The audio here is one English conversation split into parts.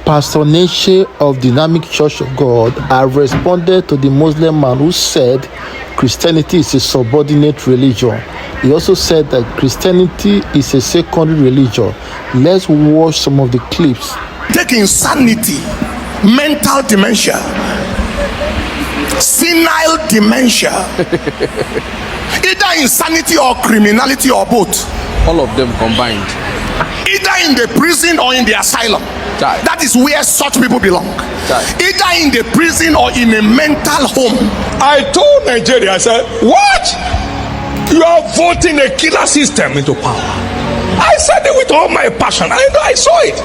Pastor Enenche of Dynamic Church of God have responded to the Muslim man who said Christianity is a subordinate religion. He also said that Christianity is a secondary religion. Let's watch some of the clips. Take insanity, mental dementia, senile dementia, either insanity or criminality or both. All of them combined. Either in the prison or in the asylum. That is where such people belong. Either in the prison or in a mental home. I told Nigeria, I said, what? You are voting a killer system into power. I said it with all my passion. I saw it.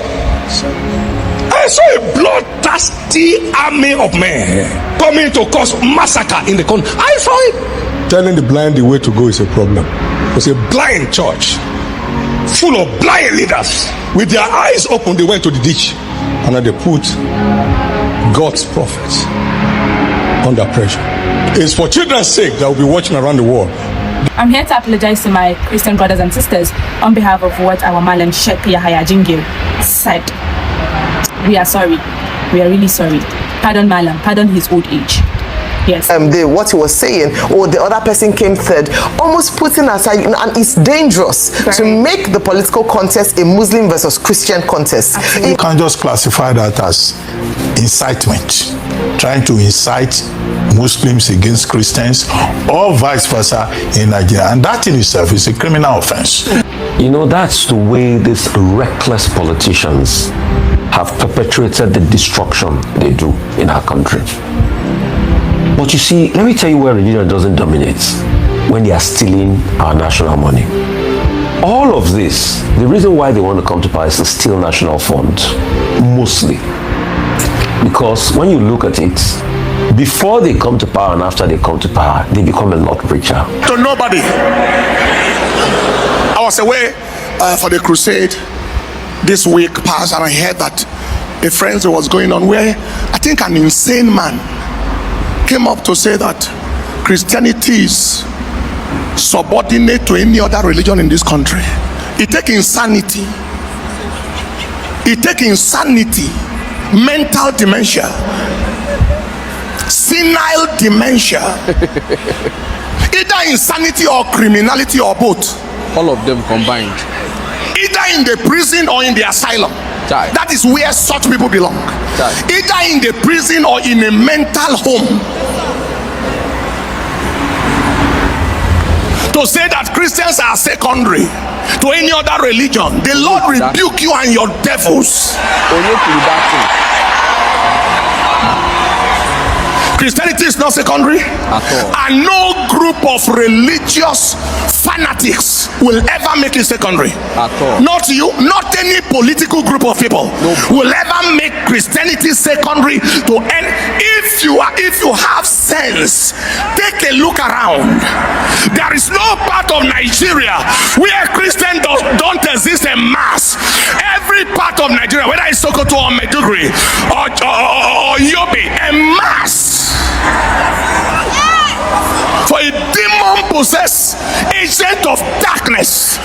I saw a bloodthirsty army of men coming to cause massacre in the country. I saw it. Telling the blind the way to go is a problem. It's a blind church full of blind leaders. With their eyes open, they went to the ditch and then they put God's prophets under pressure. It's for children's sake that we'll be watching around the world. I'm here to apologize to my Christian brothers and sisters on behalf of what our Malam Sheikh Yahya Jingil said. We are sorry. We are really sorry. Pardon Malam. Pardon his old age. Yes. What he was saying, or the other person came third, almost putting aside, and it's dangerous to make the political contest a Muslim versus Christian contest. You can't just classify that as incitement, trying to incite Muslims against Christians or vice versa in Nigeria, and that in itself is a criminal offense. You know, that's the way these reckless politicians have perpetuated the destruction they do in our country. But you see, let me tell you where religion doesn't dominate: when they are stealing our national money. All of this, the reason why they want to come to power is to steal national funds, mostly. Because when you look at it, before they come to power and after they come to power, they become a lot richer. To nobody. I was away for the crusade this week past, and I heard that a frenzy was going on where I think an insane man came up to say that Christianity is subordinate to any other religion in this country. It takes insanity. It takes insanity, mental dementia, senile dementia, either insanity or criminality or both. All of them combined. Either in the prison or in the asylum. That is where such people belong. Either in the prison or in a mental home. To say that Christians are secondary to any other religion, the Lord rebuke you and your devils. Christianity is not secondary, and no group of religious fanatics will ever make it secondary. Not you, not any political group of people will ever make Christianity secondary to any. If you have sense, take a look around. There is no part of Nigeria where Christians don't exist en masse. Every part of Nigeria, whether it's Sokoto or Maiduguri or Yobe, en masse. For a demon-possessed agent of darkness,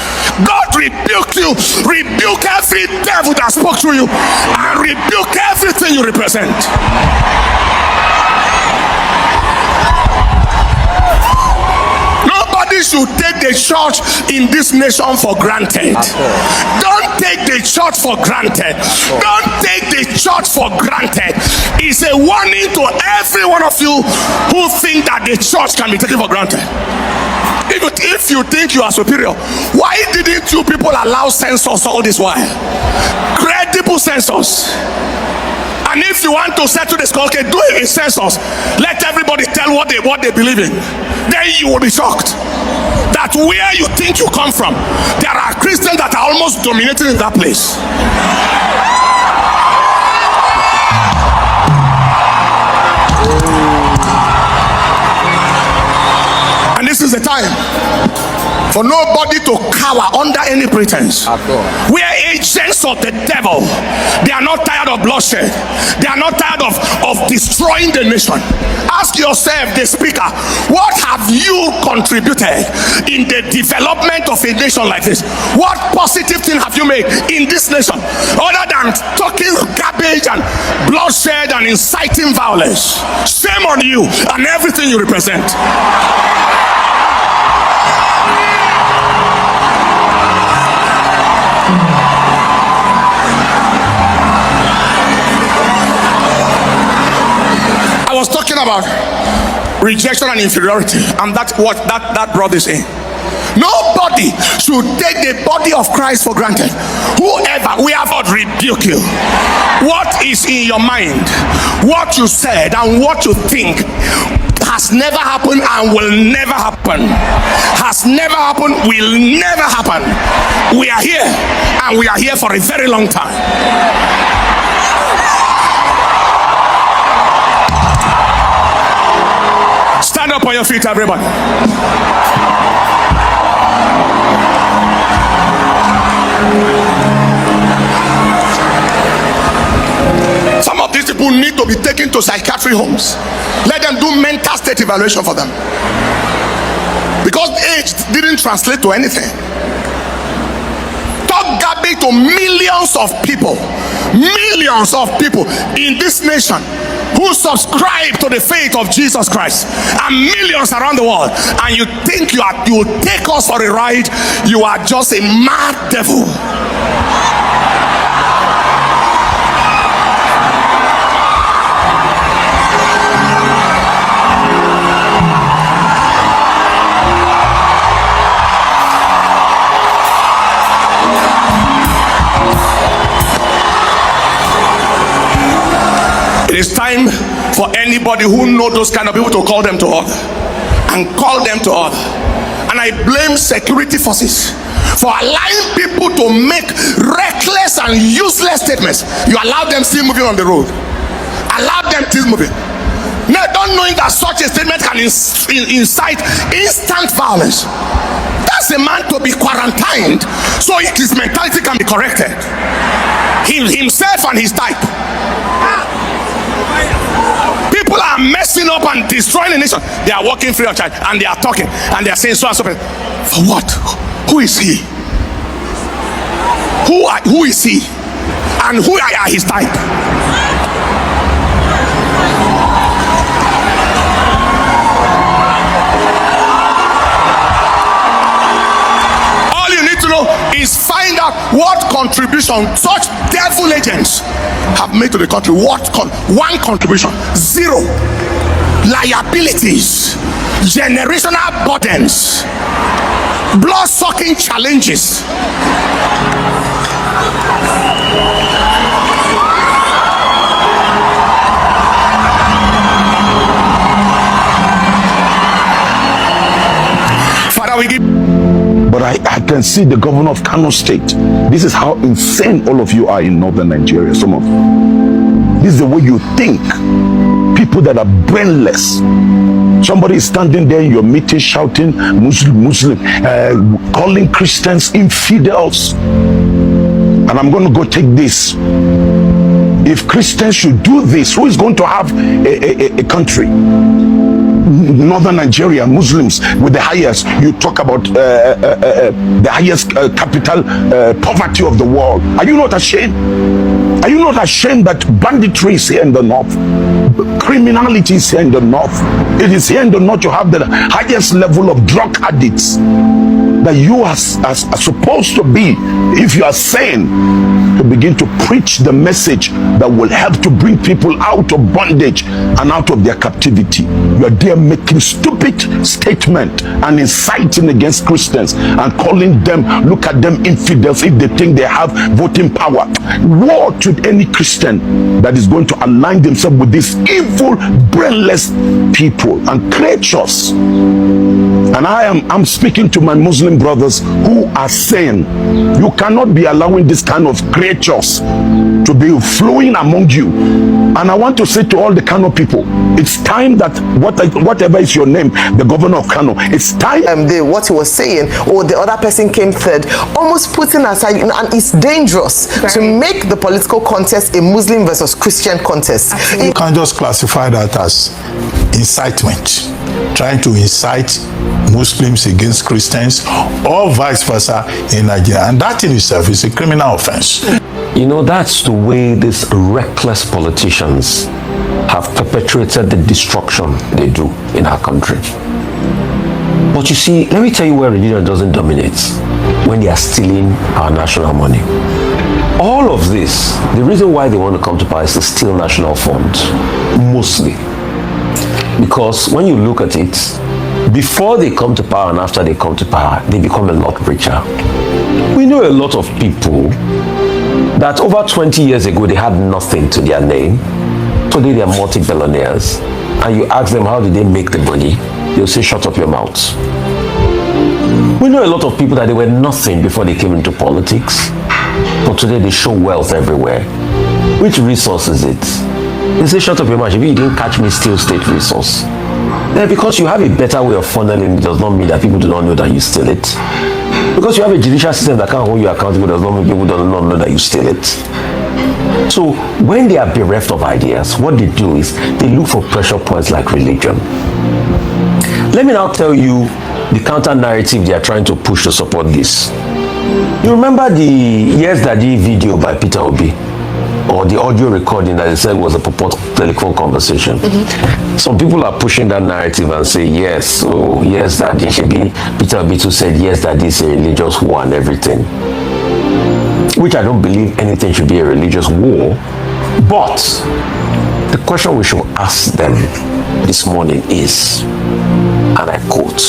God rebuke you, rebuke every devil that spoke to you, and rebuke everything you represent. Nobody should take the church in this nation for granted. Don't take the church for granted. Don't take the church for granted. It's a warning to every one of you who think that the church can be taken for granted. If you think you are superior, why didn't you people allow censors all this while? Credible censors. And if you want to settle this, okay, do it in census. Let everybody tell what they believe in. Then you will be shocked that where you think you come from, there are Christians that are almost dominating in that place. And this is the time for nobody to cower under any pretense. We are agents of the devil. They are not tired of bloodshed. They are not tired of destroying the nation. Ask yourself, the speaker, what have you contributed in the development of a nation like this? What positive thing have you made in this nation other than talking garbage carnage and bloodshed and inciting violence. Shame on you and everything you represent. I was talking about rejection and inferiority, and that's what that brought this in. Nobody should take the body of Christ for granted. Whoever, we have not rebuked you. What is in your mind, what you said and what you think has never happened and will never happen. Has never happened, will never happen. We are here, and we are here for a very long time. Stand up on your feet, everybody. Some of these people need to be taken to psychiatric homes. Let them do mental state evaluation for them, because age didn't translate to anything. Talk garbage to millions of people in this nation who subscribe to the faith of Jesus Christ, and millions around the world, and you think you will take us for a ride. You are just a mad devil. It is time for anybody who knows those kind of people to call them to order, and call them to order. And I blame security forces for allowing people to make reckless and useless statements. You allow them still moving on the road. Allow them still moving. Now, don't knowing that such a statement can incite instant violence. That's a man to be quarantined so his mentality can be corrected. Himself and his type. People are messing up and destroying the nation. They are walking free of charge, and they are talking, and they are saying so and so. For what? Who is he? Who is he? And who are his type? All you need to know is find out what contribution such devil agents have made to the country. One contribution, zero. Liabilities, generational burdens, blood-sucking challenges. Father, we give. But I can see the governor of Kano State. This is how insane all of you are in northern Nigeria. Some of you. This is the way you think. People that are brainless. Somebody is standing there in your meeting shouting Muslim, calling Christians infidels. And I'm going to go take this. If Christians should do this, who is going to have a country? Northern Nigeria, Muslims with the highest, you talk about the highest capital poverty of the world. Are you not ashamed? Are you not ashamed that banditry is here in the north? Criminality is here in the north. It is here in the north you have the highest level of drug addicts that you are supposed to be, if you are sane, to begin to preach the message that will help to bring people out of bondage and out of their captivity. You are there making stupid statement and inciting against Christians and calling them, look at them, infidels, if they think they have voting power. Woe to any Christian that is going to align themselves with these evil, brainless people and creatures. And I'm speaking to my Muslim brothers who are saying, you cannot be allowing this kind of creatures to be flowing among you. And I want to say to all the Kano people, it's time that whatever is your name, the governor of Kano, it's time. What he was saying, or the other person came third, almost putting aside, and it's dangerous to make the political contest a Muslim versus Christian contest. You can just classify that as incitement, trying to incite Muslims against Christians or vice versa in Nigeria, and that in itself is a criminal offense. You know, that's the way these reckless politicians have perpetuated the destruction they do in our country. But you see, let me tell you where religion doesn't dominate: when they are stealing our national money. All of this, the reason why they want to come to power is to steal national funds, mostly. Because when you look at it, before they come to power and after they come to power, they become a lot richer. We know a lot of people that over 20 years ago, they had nothing to their name. Today, they are multi-billionaires. And you ask them, how did they make the money? They'll say, shut up your mouth. We know a lot of people that they were nothing before they came into politics. But today, they show wealth everywhere. Which resource is it? They say, shut up your mouth. If you didn't catch me, steal state resource. Then because you have a better way of funneling, it does not mean that people do not know that you steal it. Because you have a judicial system that can't hold you accountable, does not mean people do not know that you steal it. So when they are bereft of ideas, what they do is they look for pressure points like religion. Let me now tell you the counter narrative they are trying to push to support this. You remember the Yes Daddy video by Peter Obi, or the audio recording that they said was a purported telephone conversation? Some people are pushing that narrative and say, yes, oh, yes, Daddy should be. Peter Obi too said, yes, Daddy is a religious war and everything. Which I don't believe anything should be a religious war. But the question we should ask them this morning is, and I quote,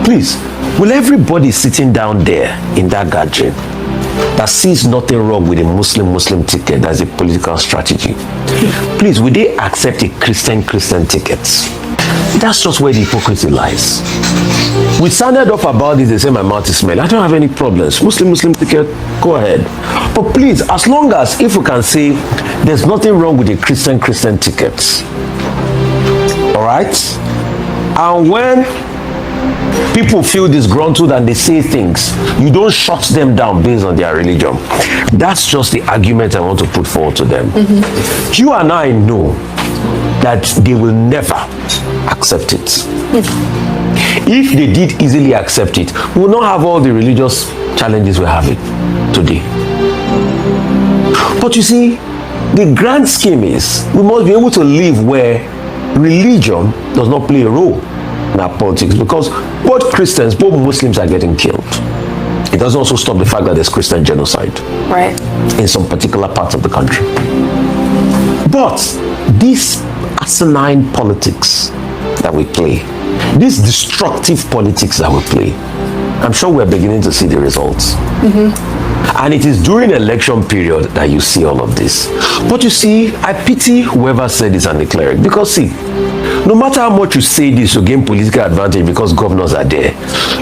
please, will everybody sitting down there in that gathering that sees nothing wrong with a Muslim ticket as a political strategy, please, will they accept a Christian ticket? That's just where the hypocrisy lies. We sounded off about this, they say my mouth is smelly. I don't have any problems. Muslim ticket, go ahead. But please, as long as if we can say there's nothing wrong with a Christian ticket. All right? And when people feel disgruntled and they say things, you don't shut them down based on their religion. That's just the argument I want to put forward to them. You and I know that they will never accept it. If they did easily accept it, we will not have all the religious challenges we're having today. But you see, the grand scheme is we must be able to live where religion does not play a role in our politics, because both Christians, both Muslims are getting killed. It doesn't also stop the fact that there's Christian genocide, right, in some particular parts of the country. But this asinine politics that we play, this destructive politics that we play, I'm sure we're beginning to see the results. And it is during election period that you see all of this. But you see, I pity whoever said this and the cleric, because see, no matter how much you say this to gain political advantage because governors are there,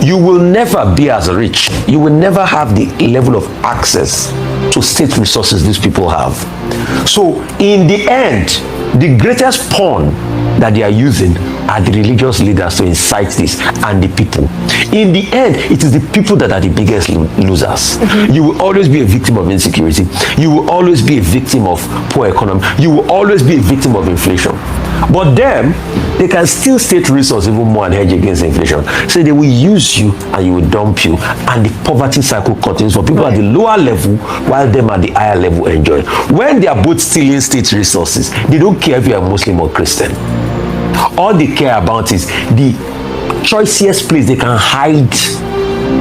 you will never be as rich. You will never have the level of access to state resources these people have. So in the end, the greatest pawn that they are using are the religious leaders to incite this, and the people. In the end, it is the people that are the biggest losers. You will always be a victim of insecurity. You will always be a victim of poor economy. You will always be a victim of inflation. But them, they can steal state resources even more and hedge against inflation. So they will use you and you will dump you, and the poverty cycle continues for people at the lower level while them at the higher level enjoy. When they are both stealing state resources, they don't care if you are Muslim or Christian. All they care about is the choicest place they can hide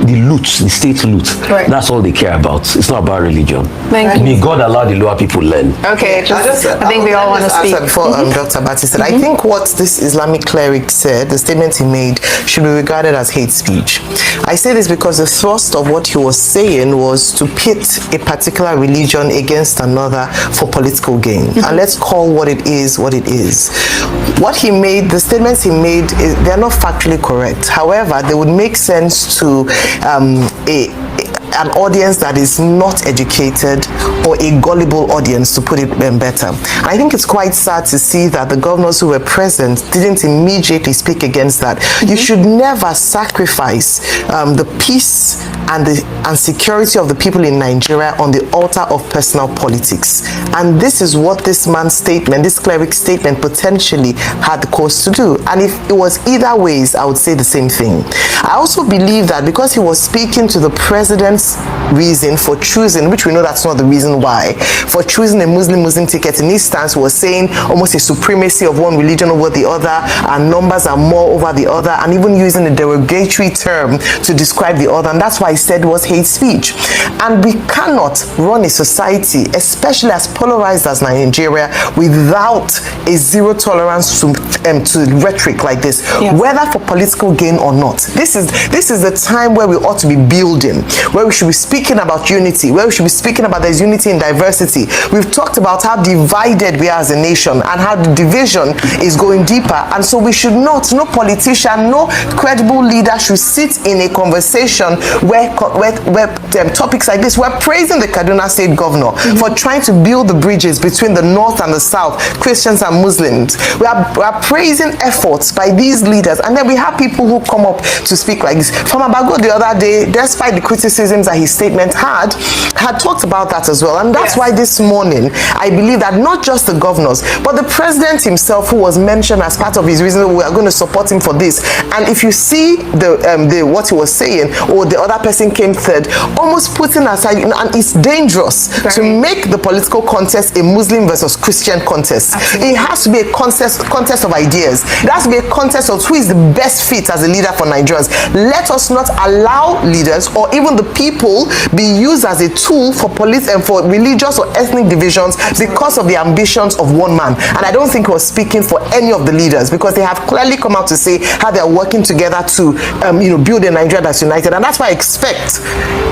the loot, the state loot. Right. That's all they care about. It's not about religion. Thank you. May God allow the lower people learn. Okay, I think we all want to speak. Before Dr. Bati said, I think what this Islamic cleric said, the statement he made, should be regarded as hate speech. I say this because the thrust of what he was saying was to pit a particular religion against another for political gain. And let's call what it is what it is. What he made, the statements he made, they're not factually correct. However, they would make sense to an audience that is not educated, or a gullible audience, to put it better. And I think it's quite sad to see that the governors who were present didn't immediately speak against that. You should never sacrifice the peace and security of the people in Nigeria on the altar of personal politics. And this is what this man's statement, this cleric's statement, potentially had the cause to do. And if it was either ways, I would say the same thing. I also believe that because he was speaking to the president's reason for choosing, which we know that's not the reason why, for choosing a Muslim ticket. In his stance, was saying almost a supremacy of one religion over the other, and numbers are more over the other, and even using a derogatory term to describe the other, and that's why he said it was hate speech. And we cannot run a society, especially as polarized as Nigeria, without a zero tolerance to rhetoric like this, whether for political gain or not. This is the time where we ought to be building, where we should be speaking about unity, where we should be speaking about there's unity in diversity. We've talked about how divided we are as a nation and how the division is going deeper, and so we should not, no politician, no credible leader should sit in a conversation where topics like this. We're praising the Kaduna State governor for trying to build the bridges between the north and the south, Christians and Muslims. We are praising efforts by these leaders, and then we have people who come up to speak like this. From Abago the other day, despite the criticisms that his statement had talked about that as well, and that's why this morning I believe that not just the governors but the president himself, who was mentioned as part of his reason we are going to support him for this. And if you see the what he was saying, or the other person came third, almost putting aside, and it's dangerous to make the political contest a Muslim versus Christian contest. It has to be a contest of ideas. It has to be a contest of who is the best fit as a leader for Nigerians. Let us not allow leaders or even the people be used as a tool for police and for religious or ethnic divisions because of the ambitions of one man. And I don't think he was speaking for any of the leaders, because they have clearly come out to say how they are working together to build a Nigeria that's united. And that's why I expect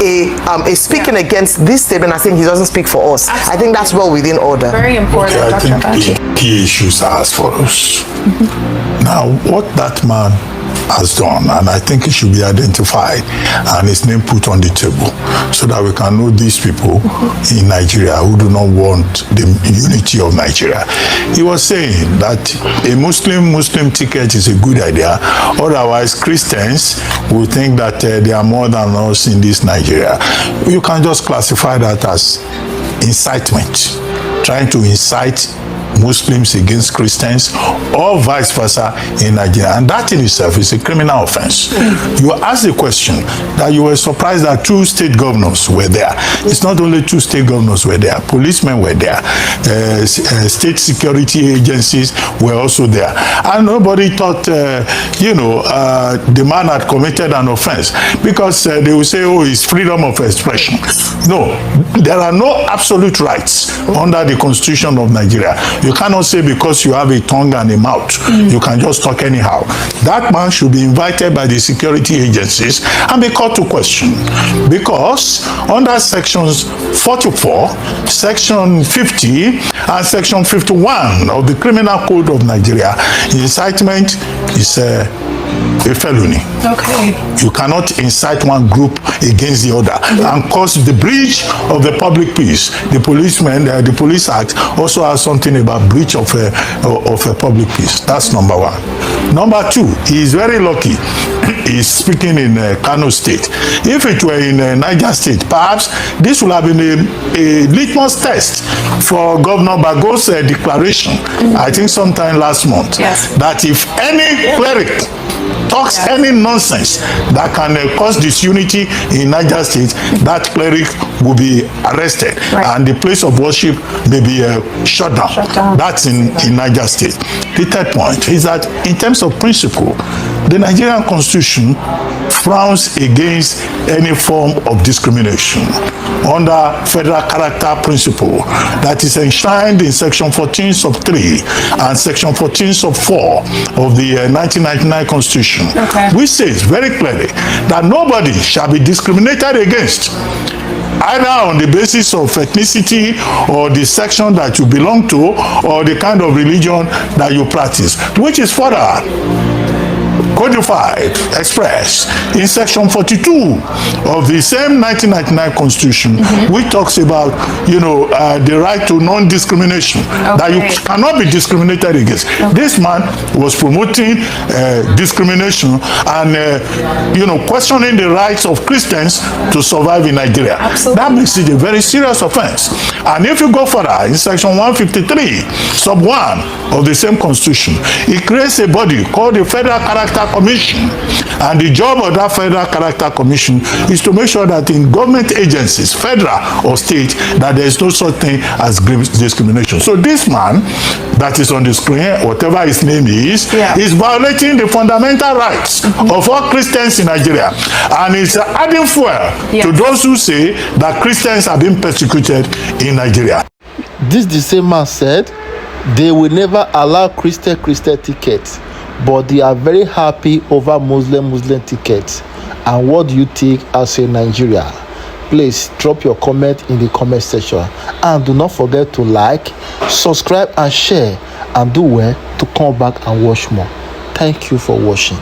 a speaking against this statement. I think he doesn't speak for us. I think that's well within order. Very important. Okay, I think the key issues are as follows. Now, what that man has done, and I think it should be identified and his name put on the table, so that we can know these people in Nigeria who do not want the unity of Nigeria. He was saying that a Muslim ticket is a good idea, otherwise Christians will think that they are more than us in this Nigeria. You can just classify that as incitement, trying to incite Muslims against Christians, or vice versa in Nigeria, and that in itself is a criminal offense. You asked the question that you were surprised that 2 state governors were there. It's not only 2 state governors were there, policemen were there, state security agencies were also there, and nobody thought the man had committed an offense, because they will say, oh, it's freedom of expression. No, there are no absolute rights under the Constitution of Nigeria. You cannot say because you have a tongue and a mouth, you can just talk anyhow. That man should be invited by the security agencies and be called to question. Because under sections 44, section 50, and section 51 of the Criminal Code of Nigeria, incitement is a felony. Okay. You cannot incite one group against the other and cause the breach of the public peace. The Police Act also has something about breach of a public peace. That's number one. Number two, he is very lucky. He's speaking in Kano State. If it were in Niger State, perhaps this would have been a litmus test for Governor Bago's declaration, I think sometime last month, that if any cleric talks any nonsense that can cause disunity in Niger State, that cleric will be arrested, and the place of worship may be shut down. That's in Niger State. The third point is that in terms of principle, the Nigerian Constitution frowns against any form of discrimination under federal character principle that is enshrined in section 14 sub 3 and section 14 sub 4 of the 1999 Constitution, which says very clearly that nobody shall be discriminated against either on the basis of ethnicity or the section that you belong to or the kind of religion that you practice, which is further codified, expressed in section 42 of the same 1999 Constitution, which talks about, the right to non-discrimination, that you cannot be discriminated against. This man was promoting discrimination and, questioning the rights of Christians to survive in Nigeria. That makes it a very serious offense. And if you go further, in section 153, sub 1 of the same constitution, it creates a body called the Federal Character Commission. And the job of that Federal Character Commission is to make sure that in government agencies, federal or state, that there is no such thing as discrimination. So this man that is on the screen, whatever his name is violating the fundamental rights of all Christians in Nigeria, and is adding fuel to those who say that Christians are being persecuted in Nigeria. This the same man said they will never allow Christian tickets, but they are very happy over Muslim tickets. And what do you think as a Nigeria? Please drop your comment in the comment section, and do not forget to like, subscribe and share, and do well to come back and watch more. Thank you for watching.